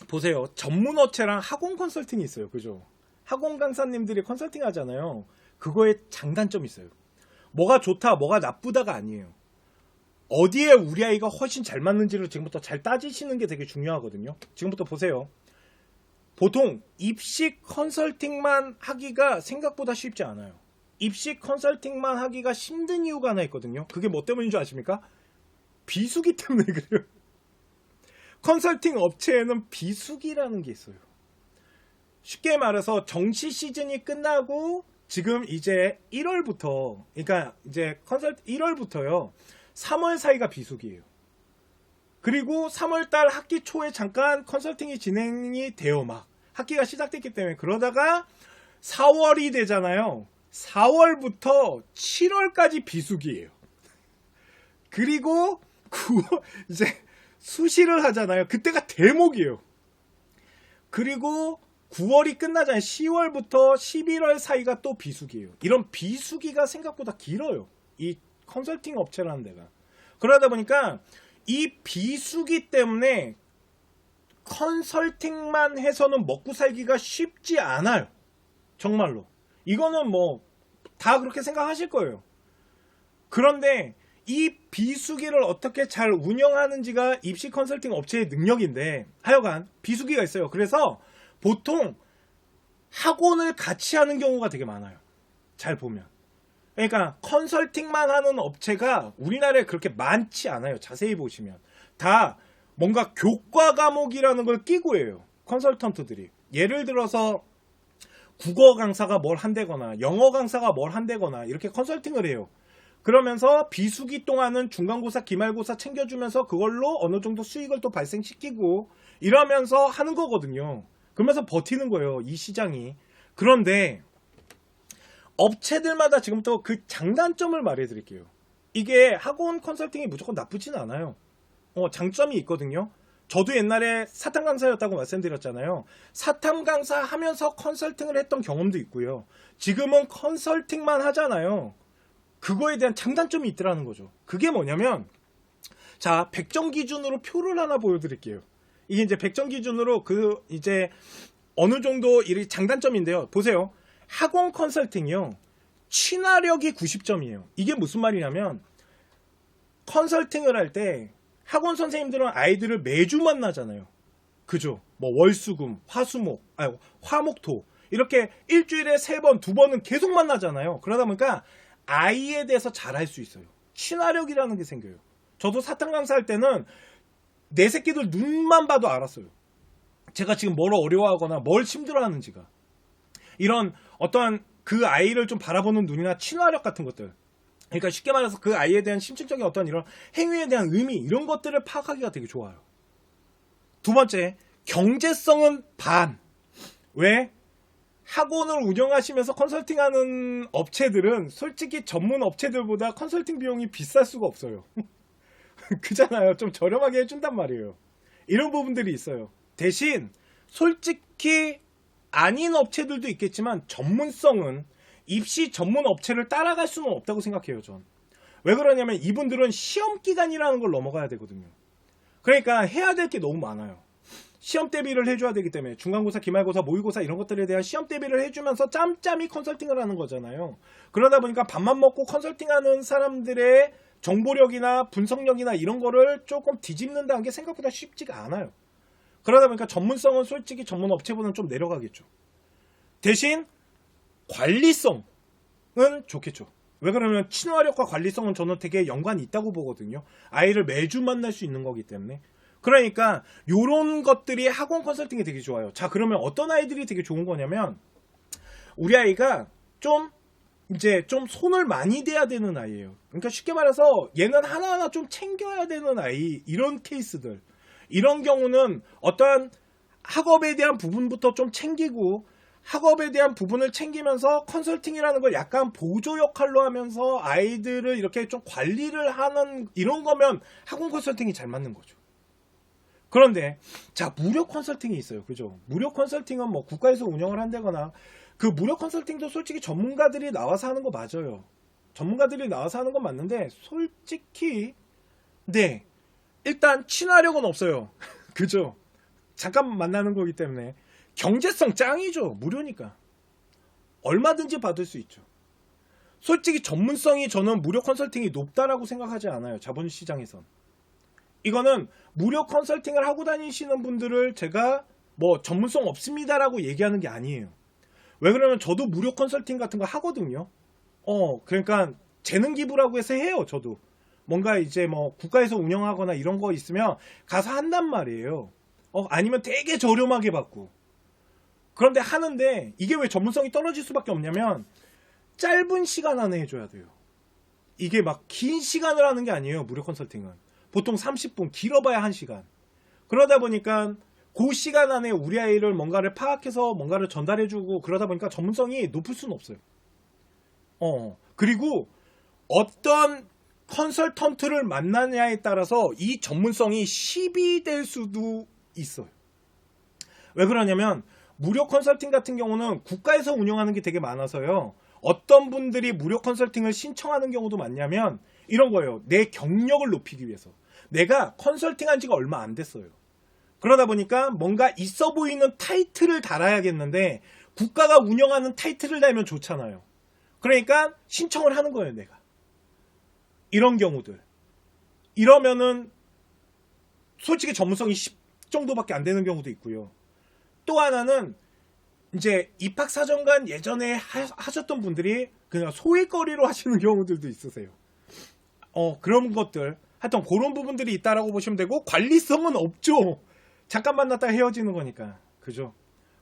보세요. 전문 업체랑 학원 컨설팅이 있어요. 그죠? 학원 강사님들이 컨설팅 하잖아요. 그거에 장단점이 있어요. 뭐가 좋다, 뭐가 나쁘다가 아니에요. 어디에 우리 아이가 훨씬 잘 맞는지를 지금부터 잘 따지시는 게 되게 중요하거든요. 지금부터 보세요. 보통 입시 컨설팅만 하기가 생각보다 쉽지 않아요. 입시 컨설팅만 하기가 힘든 이유가 하나 있거든요. 그게 뭐 때문인 줄 아십니까? 비수기 때문에 그래요. 컨설팅 업체에는 비수기라는 게 있어요. 쉽게 말해서 정시 시즌이 끝나고 지금 이제 1월부터, 그러니까 이제 1월부터요. 3월 사이가 비수기예요. 그리고 3월달 학기 초에 잠깐 컨설팅이 진행이 돼요. 막 학기가 시작됐기 때문에. 그러다가 4월이 되잖아요. 4월부터 7월까지 비수기예요. 그리고 9월 이제 수시를 하잖아요. 그때가 대목이에요. 그리고 9월이 끝나잖아요. 10월부터 11월 사이가 또 비수기예요. 이런 비수기가 생각보다 길어요. 이 컨설팅 업체라는 데가. 그러다 보니까 이 비수기 때문에 컨설팅만 해서는 먹고 살기가 쉽지 않아요. 정말로. 이거는 뭐 다 그렇게 생각하실 거예요. 그런데 이 비수기를 어떻게 잘 운영하는지가 입시 컨설팅 업체의 능력인데, 하여간 비수기가 있어요. 그래서 보통 학원을 같이 하는 경우가 되게 많아요. 잘 보면. 그러니까 컨설팅만 하는 업체가 우리나라에 그렇게 많지 않아요. 자세히 보시면. 다 뭔가 교과 과목이라는 걸 끼고 해요. 컨설턴트들이. 예를 들어서 국어 강사가 뭘 한다거나 영어 강사가 뭘 한다거나 이렇게 컨설팅을 해요. 그러면서 비수기 동안은 중간고사, 기말고사 챙겨주면서 그걸로 어느 정도 수익을 또 발생시키고 이러면서 하는 거거든요. 그러면서 버티는 거예요. 이 시장이. 그런데 업체들마다 지금부터 그 장단점을 말해드릴게요. 이게 학원 컨설팅이 무조건 나쁘지는 않아요. 장점이 있거든요. 저도 옛날에 사탐 강사였다고 말씀드렸잖아요. 사탐 강사 하면서 컨설팅을 했던 경험도 있고요. 지금은 컨설팅만 하잖아요. 그거에 대한 장단점이 있더라는 거죠. 그게 뭐냐면, 자, 100점 기준으로 표를 하나 보여드릴게요. 이게 이제 100점 기준으로 이제 어느 정도 이 장단점인데요. 보세요. 학원 컨설팅이요. 친화력이 90점이에요. 이게 무슨 말이냐면, 컨설팅을 할 때 학원 선생님들은 아이들을 매주 만나잖아요. 그죠? 뭐 월수금, 화목토 이렇게 일주일에 3번, 2번은 계속 만나잖아요. 그러다 보니까 아이에 대해서 잘 알 수 있어요. 친화력이라는 게 생겨요. 저도 사탐 강사할 때는 내 새끼들 눈만 봐도 알았어요. 제가 지금 뭘 어려워하거나 뭘 힘들어하는지가. 이런 어떠한 그 아이를 좀 바라보는 눈이나 친화력 같은 것들. 그러니까 쉽게 말해서 그 아이에 대한 심층적인 어떤 이런 행위에 대한 의미, 이런 것들을 파악하기가 되게 좋아요. 두 번째, 경제성은 반. 왜? 학원을 운영하시면서 컨설팅하는 업체들은 솔직히 전문 업체들보다 컨설팅 비용이 비쌀 수가 없어요. 그잖아요. 좀 저렴하게 해준단 말이에요. 이런 부분들이 있어요. 대신 솔직히 아닌 업체들도 있겠지만 전문성은 입시 전문 업체를 따라갈 수는 없다고 생각해요. 전. 왜 그러냐면 이분들은 시험 기간이라는 걸 넘어가야 되거든요. 그러니까 해야 될 게 너무 많아요. 시험 대비를 해줘야 되기 때문에 중간고사, 기말고사, 모의고사 이런 것들에 대한 시험 대비를 해주면서 짬짬이 컨설팅을 하는 거잖아요. 그러다 보니까 밥만 먹고 컨설팅하는 사람들의 정보력이나 분석력이나 이런 거를 조금 뒤집는다는 게 생각보다 쉽지가 않아요. 그러다 보니까 전문성은 솔직히 전문 업체보다는 좀 내려가겠죠. 대신 관리성은 좋겠죠. 왜 그러면 친화력과 관리성은 저는 되게 연관이 있다고 보거든요. 아이를 매주 만날 수 있는 거기 때문에. 그러니까 이런 것들이 학원 컨설팅이 되게 좋아요. 자, 그러면 어떤 아이들이 되게 좋은 거냐면, 우리 아이가 좀 손을 많이 대야 되는 아이예요. 그러니까 쉽게 말해서 얘는 하나하나 좀 챙겨야 되는 아이, 이런 케이스들. 이런 경우는 어떠한 학업에 대한 부분부터 좀 챙기고, 학업에 대한 부분을 챙기면서 컨설팅이라는 걸 약간 보조 역할로 하면서 아이들을 이렇게 좀 관리를 하는 이런 거면 학원 컨설팅이 잘 맞는 거죠. 그런데 자, 무료 컨설팅이 있어요. 그죠? 무료 컨설팅은 뭐 국가에서 운영을 한다거나, 그 무료 컨설팅도 솔직히 전문가들이 나와서 하는 거 맞아요. 전문가들이 나와서 하는 건 맞는데 솔직히 일단 친화력은 없어요. 그죠? 잠깐 만나는 거기 때문에 경제성 짱이죠. 무료니까 얼마든지 받을 수 있죠. 솔직히 전문성이 저는 무료 컨설팅이 높다라고 생각하지 않아요. 자본시장에선. 이거는 무료 컨설팅을 하고 다니시는 분들을 제가 뭐 전문성 없습니다라고 얘기하는 게 아니에요. 왜 그러면 저도 무료 컨설팅 같은 거 하거든요. 그러니까 재능 기부라고 해서 해요. 저도 뭔가 이제 뭐 국가에서 운영하거나 이런 거 있으면 가서 한단 말이에요. 아니면 되게 저렴하게 받고. 그런데 하는데 이게 왜 전문성이 떨어질 수밖에 없냐면 짧은 시간 안에 해줘야 돼요. 이게 막 긴 시간을 하는 게 아니에요. 무료 컨설팅은 보통 30분, 길어봐야 1시간. 그러다 보니까 그 시간 안에 우리 아이를 뭔가를 파악해서 뭔가를 전달해주고 그러다 보니까 전문성이 높을 수는 없어요. 그리고 어떤 컨설턴트를 만나냐에 따라서 이 전문성이 10이 될 수도 있어요. 왜 그러냐면 무료 컨설팅 같은 경우는 국가에서 운영하는 게 되게 많아서요. 어떤 분들이 무료 컨설팅을 신청하는 경우도 많냐면 이런 거예요. 내 경력을 높이기 위해서. 내가 컨설팅 한 지가 얼마 안 됐어요. 그러다 보니까 뭔가 있어 보이는 타이틀을 달아야겠는데 국가가 운영하는 타이틀을 달면 좋잖아요. 그러니까 신청을 하는 거예요. 내가. 이런 경우들. 이러면은 솔직히 전문성이 10 정도밖에 안 되는 경우도 있고요. 또 하나는 이제 입학사정관 예전에 하셨던 분들이 그냥 소일거리로 하시는 경우들도 있으세요. 그런 것들 하여튼 그런 부분들이 있다라고 보시면 되고 관리성은 없죠. 잠깐 만났다 헤어지는 거니까. 그죠?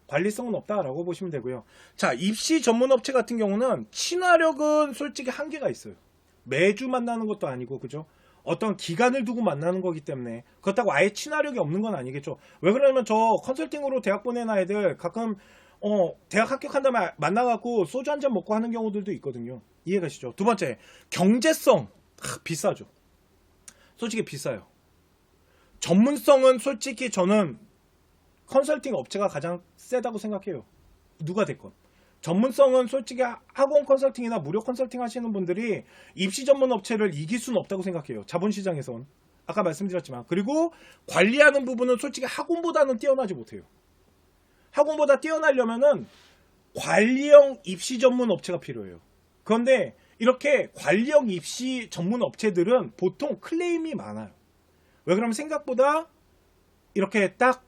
관리성은 없다라고 보시면 되고요. 자, 입시 전문업체 같은 경우는 친화력은 솔직히 한계가 있어요. 매주 만나는 것도 아니고 그죠? 어떤 기간을 두고 만나는 거기 때문에 그렇다고 아예 친화력이 없는 건 아니겠죠. 왜 그러냐면 저 컨설팅으로 대학 보낸 아이들 가끔 대학 합격한 다음에 만나갖고 소주 한잔 먹고 하는 경우들도 있거든요. 이해가시죠? 두 번째, 경제성. 비싸죠. 솔직히 비싸요. 전문성은 솔직히 저는 컨설팅 업체가 가장 세다고 생각해요. 누가 됐건. 전문성은 솔직히 학원 컨설팅이나 무료 컨설팅 하시는 분들이 입시 전문 업체를 이길 수는 없다고 생각해요. 자본시장에선. 아까 말씀드렸지만. 그리고 관리하는 부분은 솔직히 학원보다는 뛰어나지 못해요. 학원보다 뛰어나려면은 관리형 입시 전문 업체가 필요해요. 그런데 이렇게 관리형 입시 전문 업체들은 보통 클레임이 많아요. 왜 그러면 생각보다 이렇게 딱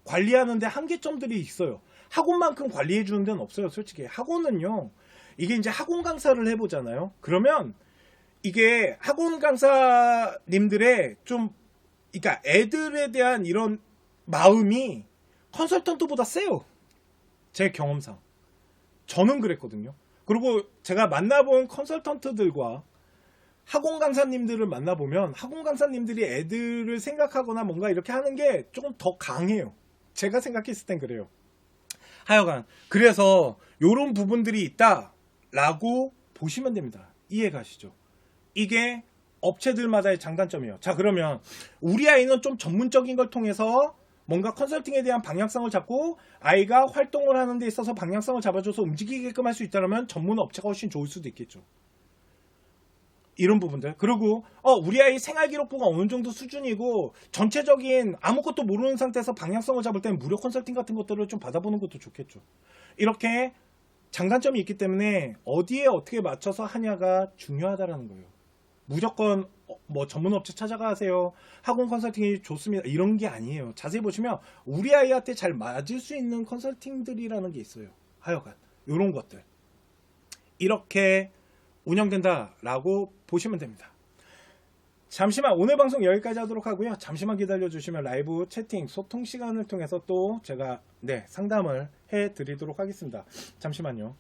관리하는데 한계점들이 있어요. 학원만큼 관리해 주는 데는 없어요. 솔직히 학원은요. 이게 이제 학원 강사를 해보잖아요. 그러면 이게 학원 강사님들의 좀 그러니까 애들에 대한 이런 마음이 컨설턴트보다 세요. 제 경험상. 저는 그랬거든요. 그리고 제가 만나본 컨설턴트들과 학원 강사님들을 만나보면 학원 강사님들이 애들을 생각하거나 뭔가 이렇게 하는 게 조금 더 강해요. 제가 생각했을 땐 그래요. 하여간 그래서 이런 부분들이 있다라고 보시면 됩니다. 이해가시죠? 이게 업체들마다의 장단점이에요. 자, 그러면 우리 아이는 좀 전문적인 걸 통해서 뭔가 컨설팅에 대한 방향성을 잡고 아이가 활동을 하는 데 있어서 방향성을 잡아줘서 움직이게끔 할 수 있다면 전문 업체가 훨씬 좋을 수도 있겠죠. 이런 부분들. 그리고 우리 아이 생활기록부가 어느 정도 수준이고 전체적인 아무것도 모르는 상태에서 방향성을 잡을 때는 무료 컨설팅 같은 것들을 좀 받아보는 것도 좋겠죠. 이렇게 장단점이 있기 때문에 어디에 어떻게 맞춰서 하냐가 중요하다라는 거예요. 무조건 뭐 전문업체 찾아가세요. 학원 컨설팅이 좋습니다. 이런 게 아니에요. 자세히 보시면 우리 아이한테 잘 맞을 수 있는 컨설팅들이라는 게 있어요. 하여간 이런 것들. 이렇게 운영된다라고 보시면 됩니다. 잠시만 오늘 방송 여기까지 하도록 하고요. 잠시만 기다려 주시면 라이브 채팅 소통 시간을 통해서 또 제가 상담을 해 드리도록 하겠습니다. 잠시만요.